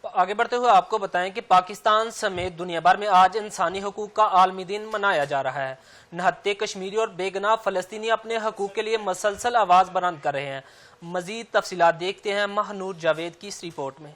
آگے بڑھتے ہوئے آپ کو بتائیں کہ پاکستان سمیت دنیا بھر میں آج انسانی حقوق کا عالمی دن منایا جا رہا ہے۔ نہتے کشمیری اور بے گناہ فلسطینی اپنے حقوق کے لیے مسلسل آواز بلند کر رہے ہیں۔ مزید تفصیلات دیکھتے ہیں مہنور جاوید کی اس رپورٹ میں۔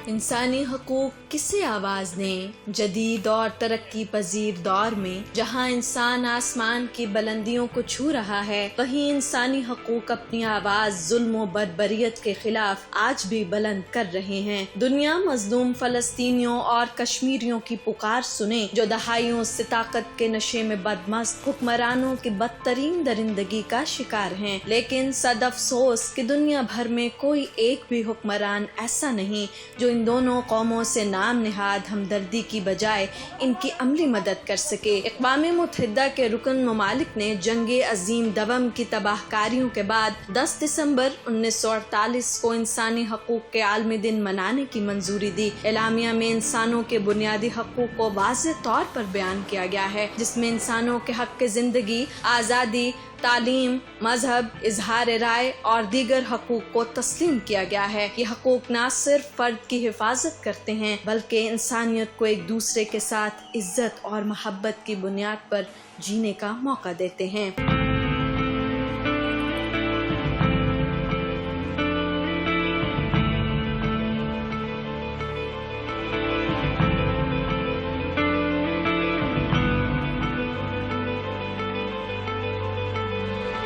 انسانی حقوق کسے آواز دیں؟ جدید اور ترقی پذیر دور میں جہاں انسان آسمان کی بلندیوں کو چھو رہا ہے، وہیں انسانی حقوق اپنی آواز ظلم و بربریت کے خلاف آج بھی بلند کر رہے ہیں۔ دنیا مظلوم فلسطینیوں اور کشمیریوں کی پکار سنے جو دہائیوں سے طاقت کے نشے میں بدمست حکمرانوں کی بدترین درندگی کا شکار ہیں، لیکن صد افسوس کہ دنیا بھر میں کوئی ایک بھی حکمران ایسا نہیں جو ان دونوں قوموں سے نام نہاد ہمدردی کی بجائے ان کی عملی مدد کر سکے۔ اقوام متحدہ کے رکن ممالک نے جنگ عظیم دوم کی تباہ کاریوں کے بعد 10 دسمبر 1948 کو انسانی حقوق کے عالمی دن منانے کی منظوری دی۔ اعلامیہ میں انسانوں کے بنیادی حقوق کو واضح طور پر بیان کیا گیا ہے، جس میں انسانوں کے حق زندگی، آزادی، تعلیم، مذہب، اظہار رائے اور دیگر حقوق کو تسلیم کیا گیا ہے۔ یہ حقوق نہ صرف فرد کی حفاظت کرتے ہیں بلکہ انسانیت کو ایک دوسرے کے ساتھ عزت اور محبت کی بنیاد پر جینے کا موقع دیتے ہیں۔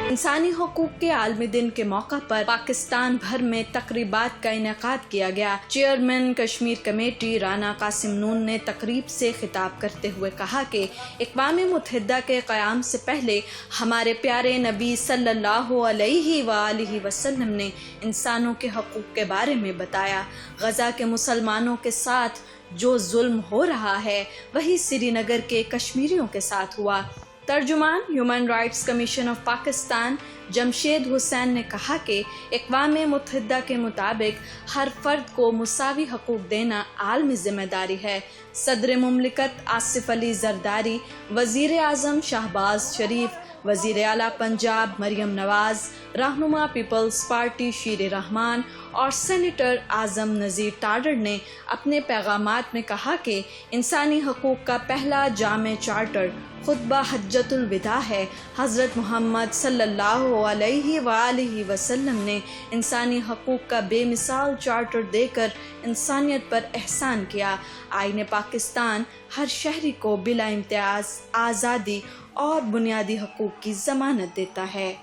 انسانی حقوق کے عالمی دن کے موقع پر پاکستان بھر میں تقریبات کا انعقاد کیا گیا۔ چیئرمین کشمیر کمیٹی رانا قاسم نون نے تقریب سے خطاب کرتے ہوئے کہا کہ اقوام متحدہ کے قیام سے پہلے ہمارے پیارے نبی صلی اللہ علیہ وآلہ وسلم نے انسانوں کے حقوق کے بارے میں بتایا۔ غزہ کے مسلمانوں کے ساتھ جو ظلم ہو رہا ہے وہی سری نگر کے کشمیریوں کے ساتھ ہوا۔ ترجمان human rights commission of Pakistan Jamshed Hussain نے کہا کہ اقوام متحدہ کے مطابق ہر فرد کو مساوی حقوق دینا عالمی ذمہ داری ہے۔ صدر مملکت آصف علی زرداری، وزیر اعظم شہباز شریف، وزیر اعلیٰ پنجاب مریم نواز، رہنما پیپلز پارٹی شیر رحمان اور سینیٹر اعظم نذیر ٹاڈر نے اپنے پیغامات میں کہا کہ انسانی حقوق کا پہلا جامع چارٹر خطبہ حجۃ الوداع ہے۔ حضرت محمد صلی اللہ علیہ وآلہ وسلم نے انسانی حقوق کا بے مثال چارٹر دے کر انسانیت پر احسان کیا۔ آئین پاکستان ہر شہری کو بلا امتیاز آزادی اور بنیادی حقوق کی ضمانت دیتا ہے۔